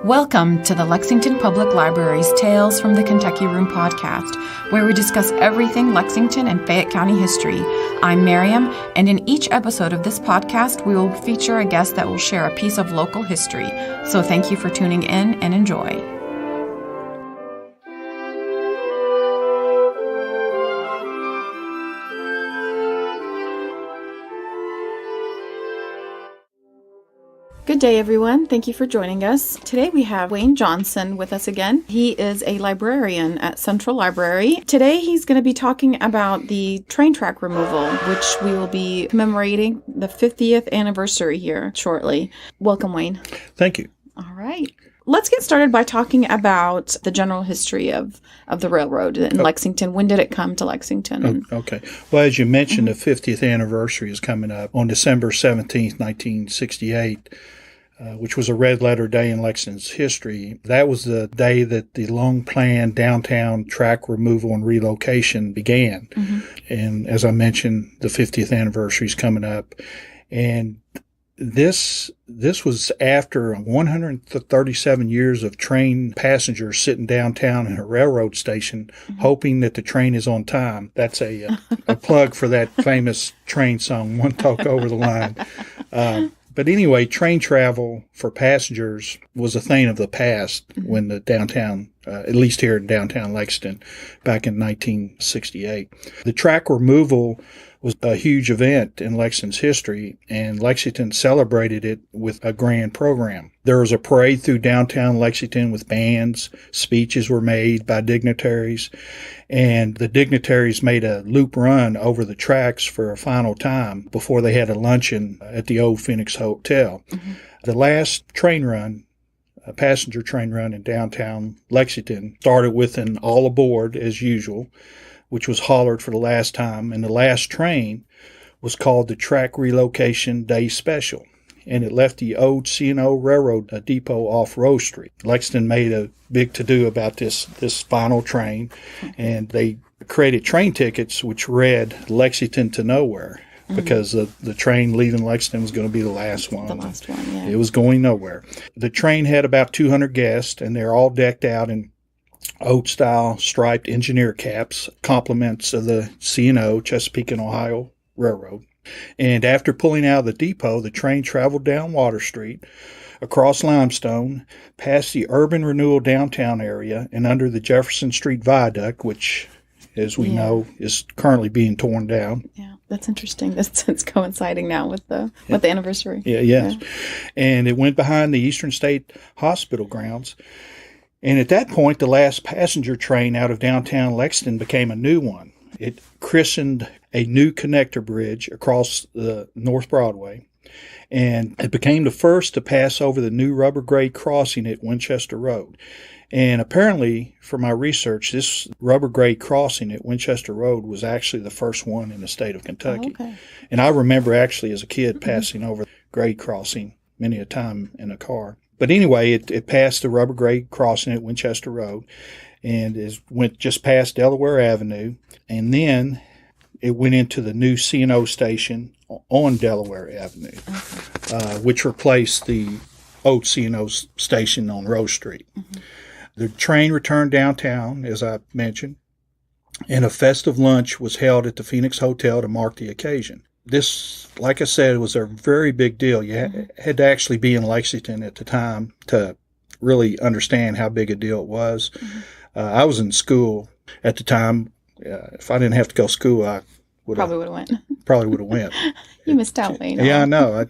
Welcome to the Lexington Public Library's Tales from the Kentucky Room podcast, where we discuss everything Lexington and Fayette County history. I'm Mariam, and in each episode of this podcast, we will feature a guest that will share a piece of local history. So thank you for tuning in and enjoy. Good day, everyone. Thank you for joining us. Today we have Wayne Johnson with us again. He is a librarian at Central Library. Today he's going to be talking about the train track removal, which we will be commemorating the 50th anniversary here shortly. Welcome, Wayne. Thank you. All right. Let's get started by talking about the general history of the railroad in Lexington. When did it come to Lexington? Okay. Well, as you mentioned, the 50th anniversary is coming up on December 17th, 1968. Which was a red-letter day in Lexington's history. That was the day that the long-planned downtown track removal and relocation began. Mm-hmm. And as I mentioned, the 50th anniversary is coming up. And this was after 137 years of train passengers sitting downtown in a railroad station, hoping that the train is on time. That's a plug for that famous train song, One Talk Over the Line. But anyway, train travel for passengers was a thing of the past when the downtown, at least here in downtown Lexington, back in 1968. The track removal was a huge event in Lexington's history, and Lexington celebrated it with a grand program. There was a parade through downtown Lexington with bands, speeches were made by dignitaries, and the dignitaries made a loop run over the tracks for a final time before they had a luncheon at the old Phoenix Hotel. Mm-hmm. The last train run, a passenger train run in downtown Lexington, started with an all aboard as usual, which was hollered for the last time, and the last train was called the Track Relocation Day Special, and it left the old C&O Railroad depot off Rose Street. Lexington made a big to-do about this final train, and they created train tickets which read Lexington to nowhere, because the train leaving Lexington was going to be the last one. The last one, yeah. It was going nowhere. The train had about 200 guests, and they're all decked out in old-style striped engineer caps, compliments of the C&O, Chesapeake and Ohio Railroad. And after pulling out of the depot, the train traveled down Water Street, across Limestone, past the urban renewal downtown area, and under the Jefferson Street Viaduct, which, as we know, is currently being torn down. Yeah, that's interesting. It's coinciding now with the anniversary. Yeah, yes. Yeah. And it went behind the Eastern State Hospital grounds. And at that point, the last passenger train out of downtown Lexington became a new one. It christened a new connector bridge across the North Broadway, and it became the first to pass over the new rubber grade crossing at Winchester Road. And apparently, from my research, this rubber grade crossing at Winchester Road was actually the first one in the state of Kentucky. Oh, okay. And I remember actually as a kid passing over the grade crossing many a time in a car. But anyway, it passed the rubber grade crossing at Winchester Road, and it went just past Delaware Avenue, and then it went into the new C&O station on Delaware Avenue, which replaced the old C&O station on Rose Street. Mm-hmm. The train returned downtown, as I mentioned, and a festive lunch was held at the Phoenix Hotel to mark the occasion. This, like I said, was a very big deal. You had to actually be in Lexington at the time to really understand how big a deal it was. Mm-hmm. I was in school at the time. If I didn't have to go to school, I probably would have went. Probably would have went. You missed out, Wayne. Yeah, I know.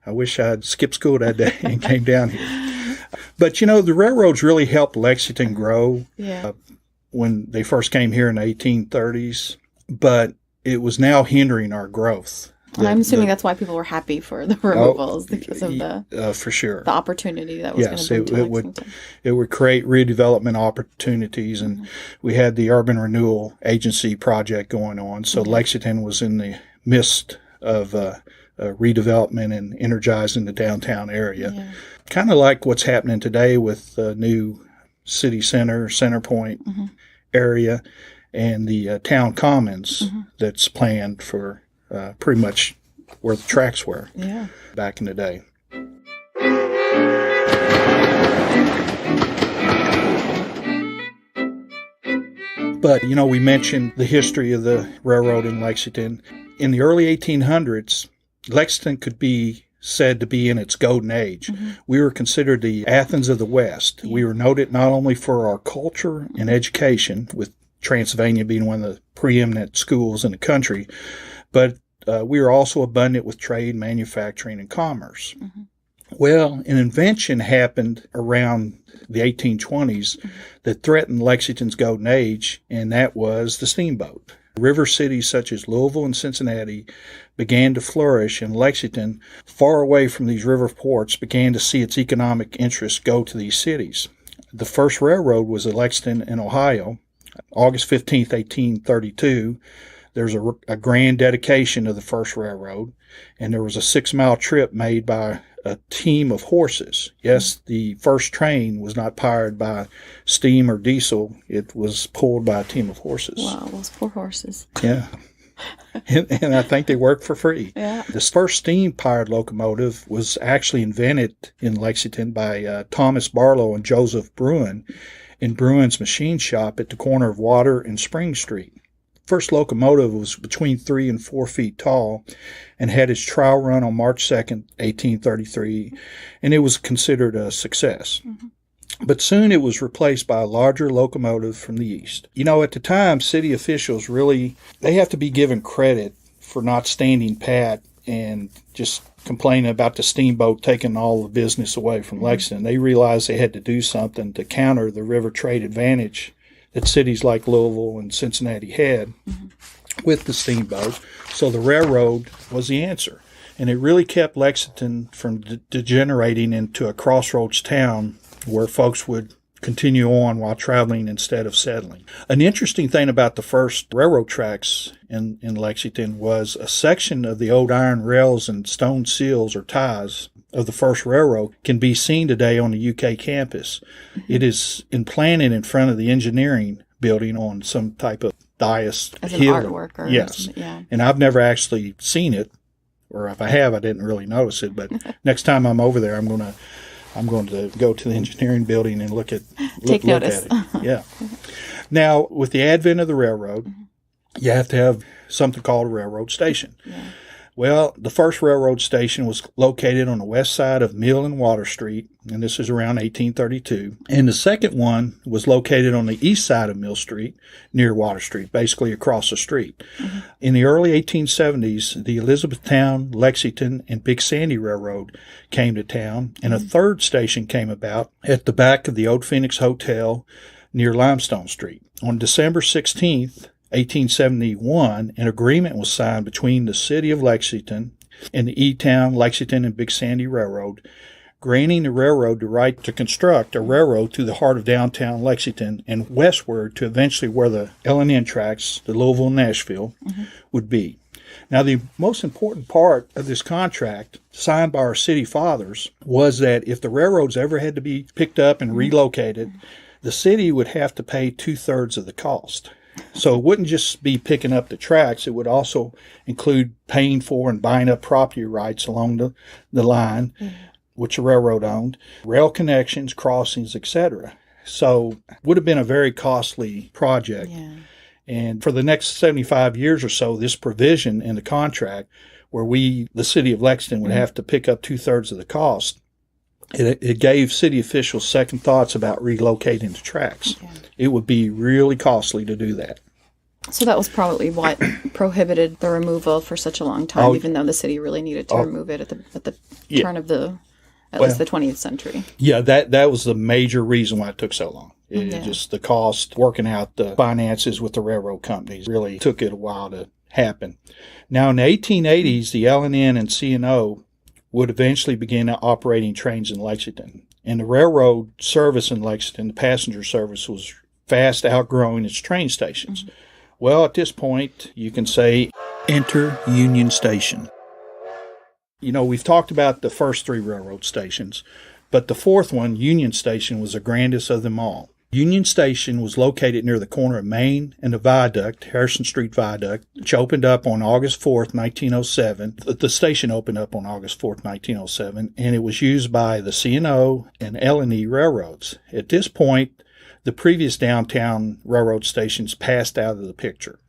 I wish I had skipped school that day and came down here. But, the railroads really helped Lexington grow when they first came here in the 1830s. But it was now hindering our growth. And I'm assuming that's why people were happy for the removals, because of for sure, the opportunity that was going to bring to Lexington. It would create redevelopment opportunities, and we had the Urban Renewal Agency project going on. So Lexington was in the midst of redevelopment and energizing the downtown area. Yeah. Kind of like what's happening today with the new city center point area, and the town commons that's planned for pretty much where the tracks were back in the day. But, we mentioned the history of the railroad in Lexington. In the early 1800s, Lexington could be said to be in its golden age. We were considered the Athens of the West. We were noted not only for our culture and education, with Transylvania being one of the preeminent schools in the country, but we were also abundant with trade, manufacturing, and commerce. Well, an invention happened around the 1820s that threatened Lexington's golden age, and that was the steamboat. River cities such as Louisville and Cincinnati began to flourish, and Lexington, far away from these river ports, began to see its economic interests go to these cities. The first railroad was at Lexington in Ohio, August 15th, 1832. There's a grand dedication of the first railroad, and there was a 6-mile trip made by a team of horses. Yes, the first train was not powered by steam or diesel. It was pulled by a team of horses. Wow, those poor horses. Yeah. And I think they worked for free. Yeah. This first steam-powered locomotive was actually invented in Lexington by Thomas Barlow and Joseph Bruin in Bruin's machine shop at the corner of Water and Spring Street. First locomotive was between 3 and 4 feet tall and had its trial run on March 2nd, 1833, and it was considered a success. But soon it was replaced by a larger locomotive from the east. At the time, city officials they have to be given credit for not standing pat and just complaining about the steamboat taking all the business away from Lexington. They realized they had to do something to counter the river trade advantage that cities like Louisville and Cincinnati had with the steamboat. So the railroad was the answer. And it really kept Lexington from degenerating into a crossroads town where folks would continue on while traveling instead of settling. An interesting thing about the first railroad tracks in Lexington was a section of the old iron rails and stone seals or ties of the first railroad can be seen today on the UK campus. It is implanted in front of the engineering building on some type of dais. As hill. an artwork. Or yes. Yeah. And I've never actually seen it, or if I have, I didn't really notice it. But next time I'm over there, I'm going to go to the engineering building and look at notice. At it. Yeah. Now, with the advent of the railroad, you have to have something called a railroad station. Yeah. Well, the first railroad station was located on the west side of Mill and Water Street, and this is around 1832. And the second one was located on the east side of Mill Street, near Water Street, basically across the street. In the early 1870s, the Elizabethtown, Lexington, and Big Sandy Railroad came to town, and a third station came about at the back of the Old Phoenix Hotel near Limestone Street. On December 16th, 1871, an agreement was signed between the city of Lexington and the E-Town, Lexington, and Big Sandy Railroad, granting the railroad the right to construct a railroad through the heart of downtown Lexington and westward to eventually where the L&N tracks, the Louisville and Nashville, would be. Now, the most important part of this contract, signed by our city fathers, was that if the railroads ever had to be picked up and relocated, the city would have to pay 2/3 of the cost. So it wouldn't just be picking up the tracks. It would also include paying for and buying up property rights along the line, which the railroad owned, rail connections, crossings, etc. So it would have been a very costly project. Yeah. And for the next 75 years or so, this provision in the contract where the city of Lexington, would have to pick up 2/3 of the cost, it gave city officials second thoughts about relocating the tracks. Okay. It would be really costly to do that. So that was probably what prohibited the removal for such a long time, even though the city really needed to remove it at the turn of at least the 20th century. Yeah, that was the major reason why it took so long. Just the cost, working out the finances with the railroad companies really took it a while to happen. Now, in the 1880s, the L&N and C&O would eventually begin operating trains in Lexington. And the railroad service in Lexington, the passenger service, was fast outgrowing its train stations. Well, at this point, you can say, enter Union Station. We've talked about the first 3 railroad stations, but the fourth one, Union Station, was the grandest of them all. Union Station was located near the corner of Main and the Viaduct, Harrison Street Viaduct, which opened up on August 4th, 1907. The station opened up on August 4th, 1907, and it was used by the C&O and L&E railroads. At this point, the previous downtown railroad stations passed out of the picture.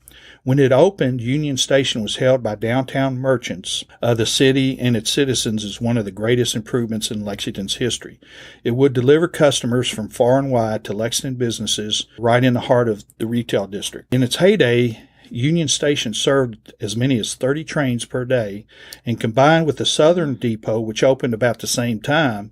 When it opened, Union Station was hailed by downtown merchants of the city and its citizens as one of the greatest improvements in Lexington's history. It would deliver customers from far and wide to Lexington businesses right in the heart of the retail district. In its heyday, Union Station served as many as 30 trains per day, and combined with the Southern Depot, which opened about the same time,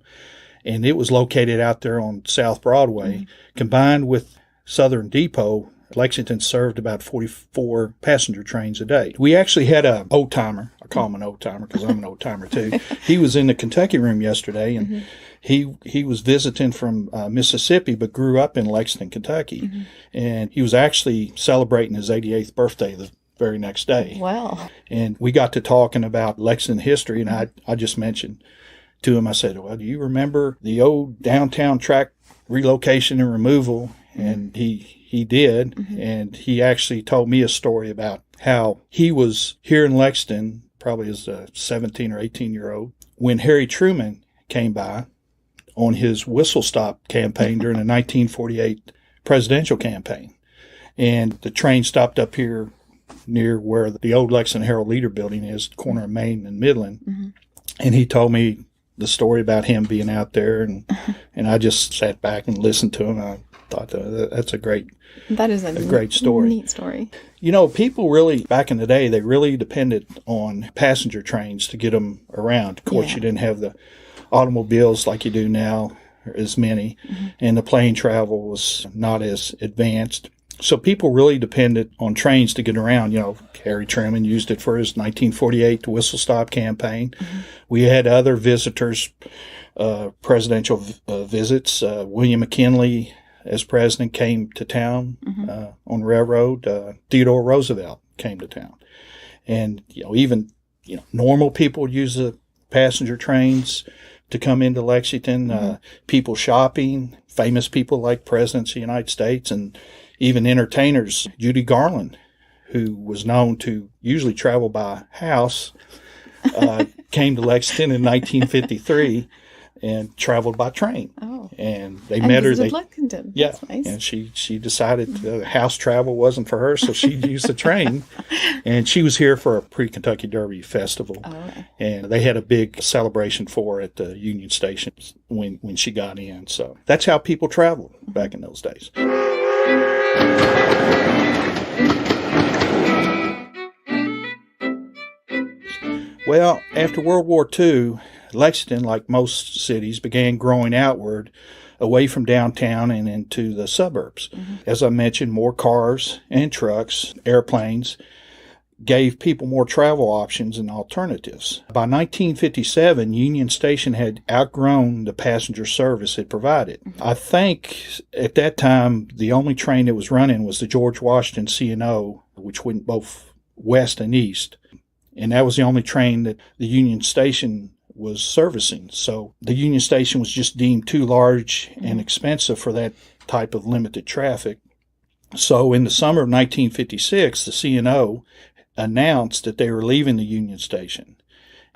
and it was located out there on South Broadway, combined with Southern Depot, Lexington served about 44 passenger trains a day. We actually had an old-timer. I call him an old-timer because I'm an old-timer too. He was in the Kentucky room yesterday, and he was visiting from Mississippi but grew up in Lexington, Kentucky. And he was actually celebrating his 88th birthday the very next day. Wow. And we got to talking about Lexington history, and I just mentioned to him, I said, well, do you remember the old downtown track relocation and removal? And he did, and he actually told me a story about how he was here in Lexington, probably as a 17 or 18-year-old, when Harry Truman came by on his whistle stop campaign during the 1948 presidential campaign. And the train stopped up here near where the old Lexington Herald-Leader building is, the corner of Main and Midland. And he told me the story about him being out there, and I just sat back and listened to him. I thought that's a great great story. Neat story. You know, people really, back in the day, they really depended on passenger trains to get them around. Of course, you didn't have the automobiles like you do now, or as many, and the plane travel was not as advanced. So people really depended on trains to get around. You know, Harry Truman used it for his 1948 whistle stop campaign. We had other visitors, presidential visits. William McKinley, as president, came to town on railroad. Theodore Roosevelt came to town. And, even normal people use the passenger trains to come into Lexington. People shopping, famous people like presidents of the United States, and even entertainers. Judy Garland, who was known to usually travel by house, came to Lexington in 1953 and traveled by train. Oh. And they met her. Lexington. Yeah. That's nice. And she decided house travel wasn't for her, so she used the train. And she was here for a pre-Kentucky Derby festival. Oh, okay. And they had a big celebration for her at the Union Station when she got in. So that's how people traveled back in those days. Well, after World War II, Lexington, like most cities, began growing outward away from downtown and into the suburbs. As I mentioned, more cars and trucks, airplanes, gave people more travel options and alternatives. By 1957, Union Station had outgrown the passenger service it provided. I think at that time, the only train that was running was the George Washington C&O, which went both west and east. And that was the only train that the Union Station was servicing. So the Union Station was just deemed too large and expensive for that type of limited traffic. So in the summer of 1956, the C&O announced that they were leaving the Union Station.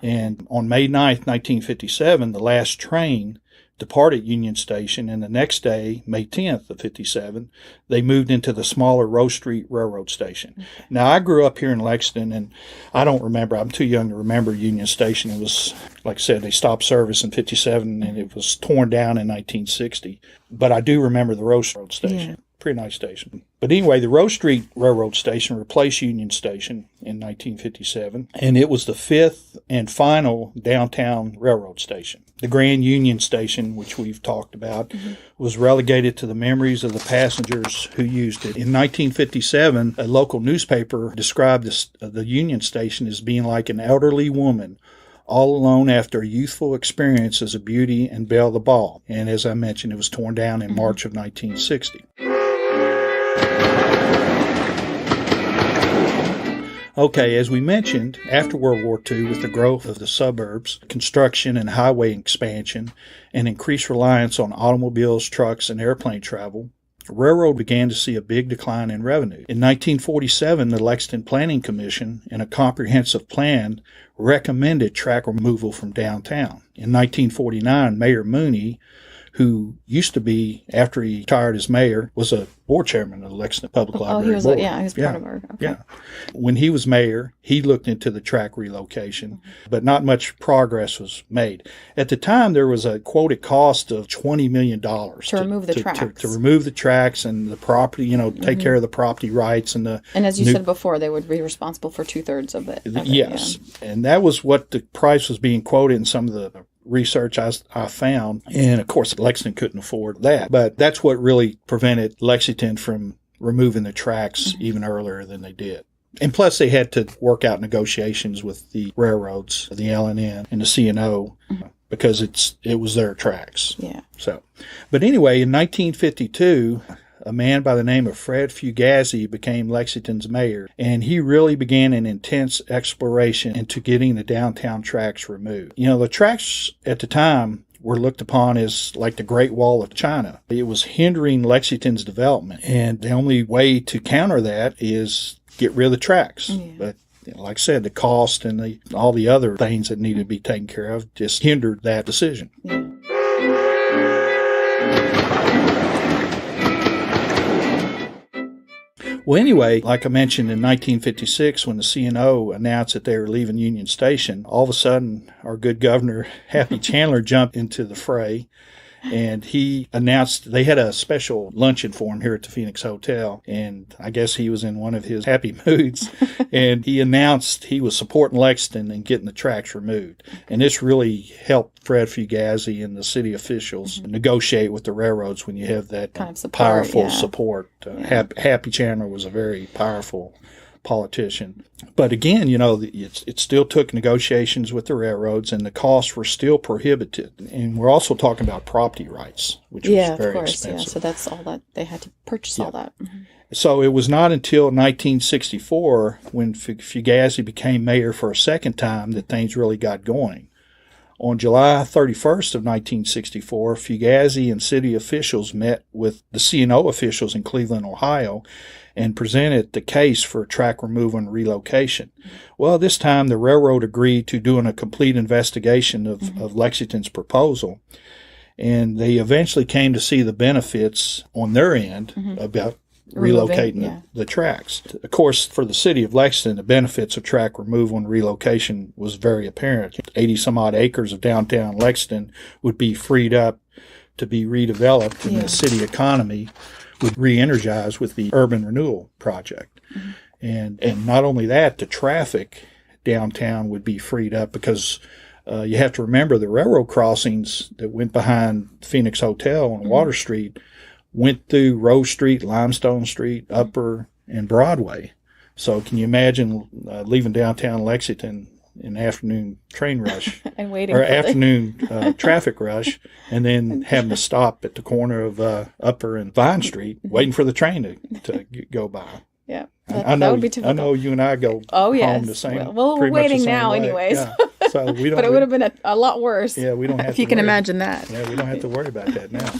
And on May 9th, 1957, the last train departed Union Station, and the next day, May 10th of 57, they moved into the smaller Rose Street Railroad Station. Now, I grew up here in Lexington, and I don't remember, I'm too young to remember Union Station. It was, like I said, they stopped service in 57, and it was torn down in 1960. But I do remember the Rose Road Station. Yeah. Pretty nice station. But anyway, the Rose Street Railroad Station replaced Union Station in 1957, and it was the fifth and final downtown railroad station. The Grand Union Station, which we've talked about, was relegated to the memories of the passengers who used it. In 1957, a local newspaper described the Union Station as being like an elderly woman all alone after a youthful experience as a beauty and Belle the Ball. And as I mentioned, it was torn down in March of 1960. Okay, as we mentioned, after World War II, with the growth of the suburbs, construction and highway expansion, and increased reliance on automobiles, trucks, and airplane travel, the railroad began to see a big decline in revenue. In 1947, the Lexington Planning Commission, in a comprehensive plan, recommended track removal from downtown. In 1949, Mayor Mooney, who used to be, after he retired as mayor, was a board chairman of the Lexington Public Library he was Board. he was part of our. Okay. Yeah. When he was mayor, he looked into the track relocation, but not much progress was made. At the time, there was a quoted cost of $20 million to remove the tracks. To remove the tracks and the property, take care of the property rights and the. And as you said before, they would be responsible for 2/3 of it. Yes, and that was what the price was being quoted in some of the research I found. And of course, Lexington couldn't afford that. But that's what really prevented Lexington from removing the tracks even earlier than they did. And plus, they had to work out negotiations with the railroads, the L&N and the C&O, because it was their tracks. Yeah. So, but anyway, in 1952, a man by the name of Fred Fugazi became Lexington's mayor, and he really began an intense exploration into getting the downtown tracks removed. The tracks at the time were looked upon as like the Great Wall of China. It was hindering Lexington's development, and the only way to counter that is get rid of the tracks. Yeah. But like I said, the cost and all the other things that needed to be taken care of just hindered that decision. Yeah. Well, anyway, like I mentioned, in 1956, when the C&O announced that they were leaving Union Station, all of a sudden, our good governor, Happy Chandler, jumped into the fray. And he announced they had a special luncheon for him here at the Phoenix Hotel. And I guess he was in one of his happy moods. And he announced he was supporting Lexington and getting the tracks removed. And this really helped Fred Fugazi and the city officials negotiate with the railroads when you have that kind of support, powerful support. Happy Chandler was a very powerful politician. But again, it still took negotiations with the railroads, and the costs were still prohibitive. And we're also talking about property rights, which was very expensive. Yeah, so that's all that they had to purchase all that. Mm-hmm. So it was not until 1964, when Fugazi became mayor for a second time, that things really got going. On July 31st of 1964, Fugazi and city officials met with the C&O officials in Cleveland, Ohio, and presented the case for track removal and relocation. Well, this time the railroad agreed to doing a complete investigation of Lexington's proposal, and they eventually came to see the benefits on their end about relocating the tracks. Of course, for the city of Lexington, the benefits of track removal and relocation was very apparent. 80-some-odd acres of downtown Lexington would be freed up to be redeveloped, and the city economy would re-energize with the urban renewal project. And not only that, the traffic downtown would be freed up, because you have to remember the railroad crossings that went behind Phoenix Hotel on Water Street went through Rose Street, Limestone Street, Upper, and Broadway. So can you imagine leaving downtown Lexington in afternoon train rush and waiting or afternoon traffic rush, and then having to stop at the corner of Upper and Vine Street waiting for the train to go by. Yeah, that would be typical. I know you and I go home the same. Well, we're waiting now way. Anyways. Yeah. So we don't, but it would have been a lot worse. Yeah, we don't have if you can imagine that. Yeah, we don't have to worry about that now.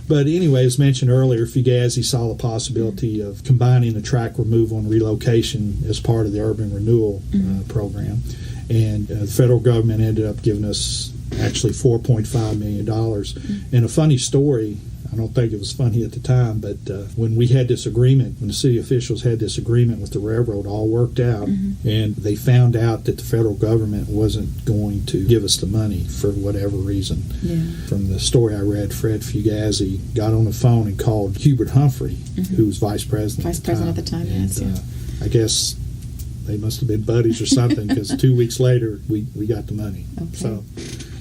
But anyway, as mentioned earlier, Fugazi saw the possibility of combining the track removal and relocation as part of the urban renewal program. And the federal government ended up giving us actually $4.5 million. And a funny story, I don't think it was funny at the time, but when we had this agreement, when the city officials had this agreement with the railroad all worked out, and they found out that the federal government wasn't going to give us the money for whatever reason. Yeah. From the story I read, Fred Fugazi got on the phone and called Hubert Humphrey, who was vice president at the time. Yes. I guess they must have been buddies or something, because 2 weeks later we got the money. Okay. So,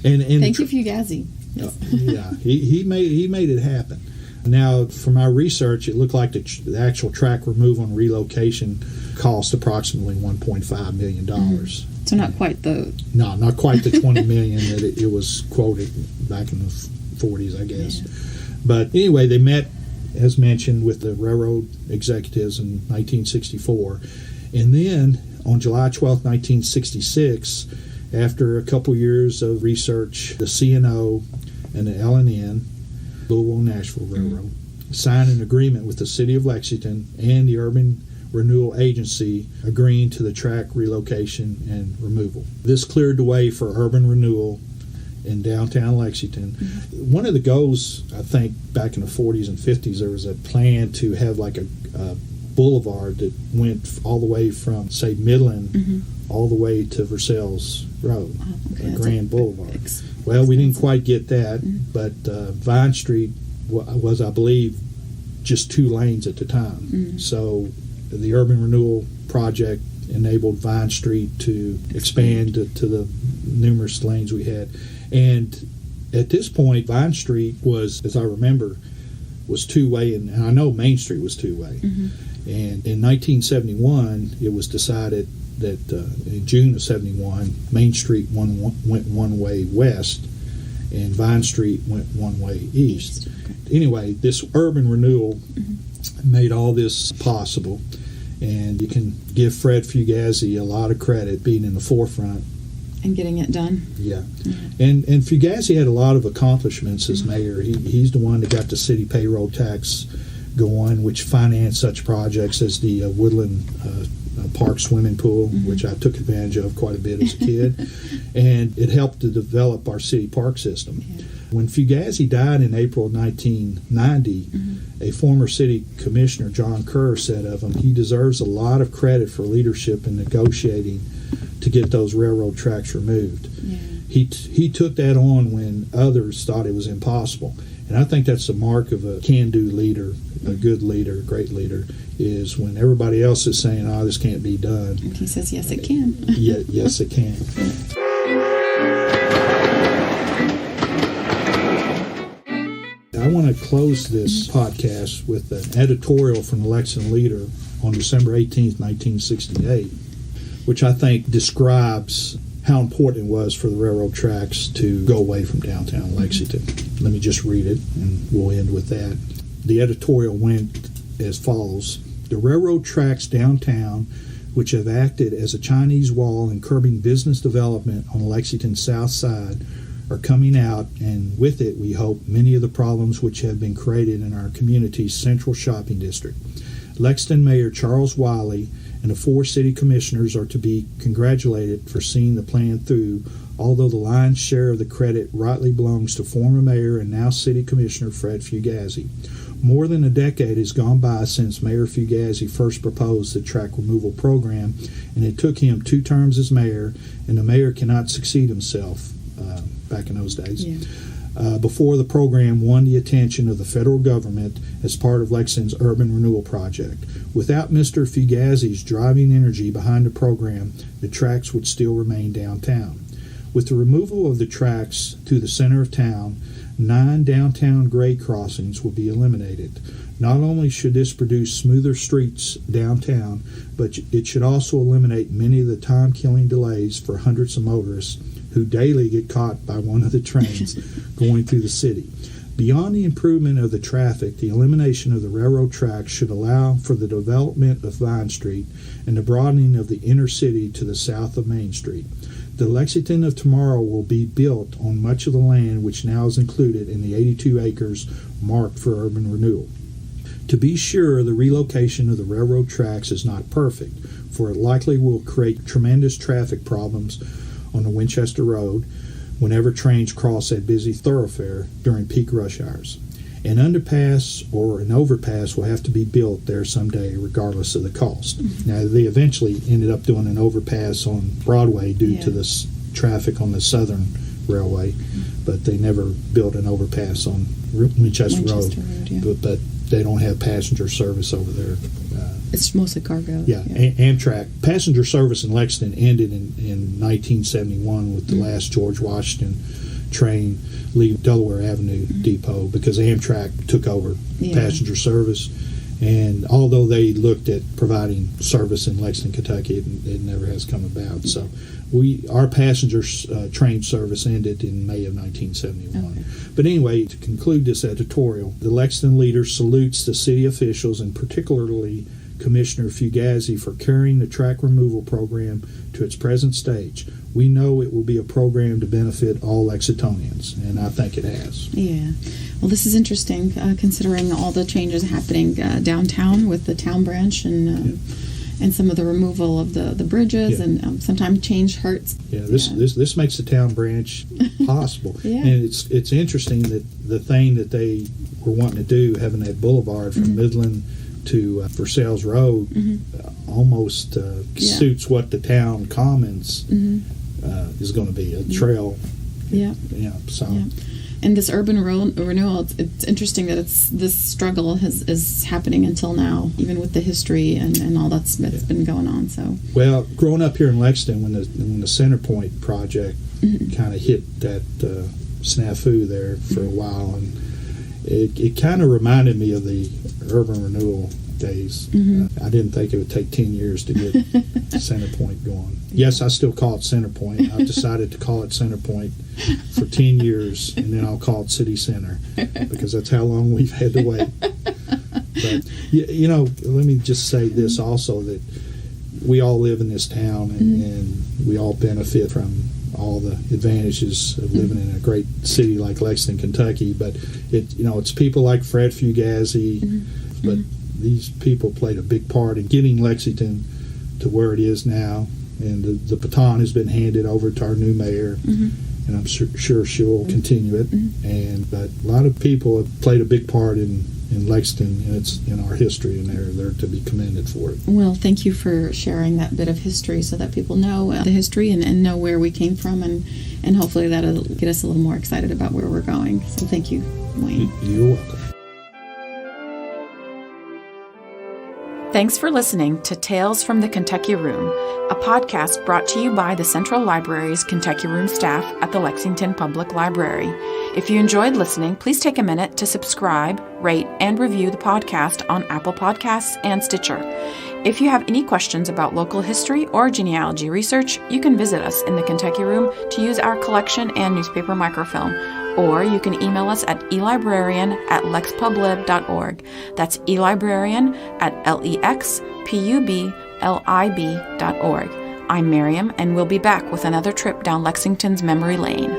and thank you, Fugazi. Yes. Yeah, he made it happen. Now, from my research, it looked like the actual track removal and relocation cost approximately $1.5 million. So not quite the... No, not quite the $20 million that it was quoted back in the 40s, I guess. Yeah. But anyway, they met, as mentioned, with the railroad executives in 1964. And then, on July 12, 1966, after a couple years of research, the C&O and the L&N, Louisville and Nashville Railroad, signed an agreement with the City of Lexington and the Urban Renewal Agency agreeing to the track relocation and removal. This cleared the way for urban renewal in downtown Lexington. Mm-hmm. One of the goals, I think, back in the 40s and 50s, there was a plan to have like a boulevard that went all the way from, say, Midland all the way to Versailles Road, a Grand Boulevard. Well, we didn't quite get that, but Vine Street was, I believe, just 2 lanes at the time. So the urban renewal project enabled Vine Street to expand to the numerous lanes we had. And at this point, Vine Street was, as I remember, was 2-way, and I know Main Street was 2-way. And in 1971, it was decided that in June of 71, Main Street went 1-way west, and Vine Street went 1-way east. Anyway, this urban renewal made all this possible, and you can give Fred Fugazi a lot of credit being in the forefront and getting it done. Yeah. And Fugazi had a lot of accomplishments as mayor. He's the one that got the city payroll tax going, which financed such projects as the Woodland Park swimming pool, which I took advantage of quite a bit as a kid. And it helped to develop our city park system. When Fugazi died in April of 1990, a former city commissioner, John Kerr, said of him, he deserves a lot of credit for leadership in negotiating to get those railroad tracks removed. He took that on when others thought it was impossible. And I think that's the mark of a can-do leader, a good leader, a great leader, is when everybody else is saying, oh, this can't be done. And he says, yes, it can. Yes, it can. I want to close this podcast with an editorial from the Lexington Leader on December 18th, 1968, which I think describes how important it was for the railroad tracks to go away from downtown Lexington. Let me just read it, and we'll end with that. The editorial went as follows. The railroad tracks downtown, which have acted as a Chinese wall in curbing business development on Lexington's south side, are coming out, and with it, we hope, many of the problems which have been created in our community's central shopping district. Lexington Mayor Charles Wiley and the 4 city commissioners are to be congratulated for seeing the plan through, although the lion's share of the credit rightly belongs to former mayor and now city commissioner Fred Fugazi. More than a decade has gone by since Mayor Fugazi first proposed the track removal program, and it took him 2 terms as mayor, and the mayor cannot succeed himself back in those days. Before the program won the attention of the federal government as part of Lexington's urban renewal project. Without Mr. Fugazi's driving energy behind the program, the tracks would still remain downtown. With the removal of the tracks to the center of town, 9 downtown grade crossings will be eliminated. Not only should this produce smoother streets downtown, but it should also eliminate many of the time-killing delays for hundreds of motorists who daily get caught by one of the trains going through the city. Beyond the improvement of the traffic, the elimination of the railroad tracks should allow for the development of Vine Street and the broadening of the inner city to the south of Main Street. The Lexington of tomorrow will be built on much of the land which now is included in the 82 acres marked for urban renewal. To be sure, the relocation of the railroad tracks is not perfect, for it likely will create tremendous traffic problems on the Winchester Road whenever trains cross that busy thoroughfare during peak rush hours. An underpass or an overpass will have to be built there someday regardless of the cost. Now, they eventually ended up doing an overpass on Broadway due to this traffic on the Southern Railway, but they never built an overpass on Winchester Road. But they don't have passenger service over there. It's mostly cargo. Amtrak. Passenger service in Lexington ended in 1971 with the last George Washington train leave Delaware Avenue Depot because Amtrak took over passenger service. And although they looked at providing service in Lexington, Kentucky, it never has come about. So our passenger train service ended in May of 1971. Okay. But anyway, to conclude this editorial, the Lexington Leader salutes the city officials and particularly Commissioner Fugazi for carrying the track removal program to its present stage. We know it will be a program to benefit all Lexingtonians, and I think it has. Yeah. Well, this is interesting, considering all the changes happening downtown with the town branch and and some of the removal of the bridges, and sometimes change hurts. Yeah, this makes the town branch possible. Yeah. And it's interesting that the thing that they were wanting to do, having that boulevard from Midland to Versailles Road, almost suits what the town commons is going to be, a trail. Yeah. Yeah. So. Yeah. And this urban renewal, it's interesting that this struggle is happening until now, even with the history and all that's been going on. So, well, growing up here in Lexington, when the Centerpoint project kind of hit that snafu there for a while, and it kind of reminded me of the urban renewal days. I didn't think it would take 10 years to get Centerpoint going. Yes, I still call it Centerpoint. I've decided to call it Centerpoint for 10 years, and then I'll call it City Center, because that's how long we've had to wait. But, let me just say this also, that we all live in this town, and we all benefit from all the advantages of living in a great city like Lexington, Kentucky. But it's people like Fred Fugazi, but these people played a big part in getting Lexington to where it is now, and the baton has been handed over to our new mayor, and I'm sure she'll continue it. But a lot of people have played a big part in Lexington, and it's in our history, and they're to be commended for it. Well, thank you for sharing that bit of history so that people know the history and know where we came from, and hopefully that'll get us a little more excited about where we're going. So thank you, Wayne. You're welcome. Thanks for listening to Tales from the Kentucky Room, a podcast brought to you by the Central Library's Kentucky Room staff at the Lexington Public Library. If you enjoyed listening, please take a minute to subscribe, rate, and review the podcast on Apple Podcasts and Stitcher. If you have any questions about local history or genealogy research, you can visit us in the Kentucky Room to use our collection and newspaper microfilm. Or you can email us at elibrarian@lexpublib.org. That's elibrarian@lexpublib.org. I'm Mariam, and we'll be back with another trip down Lexington's memory lane.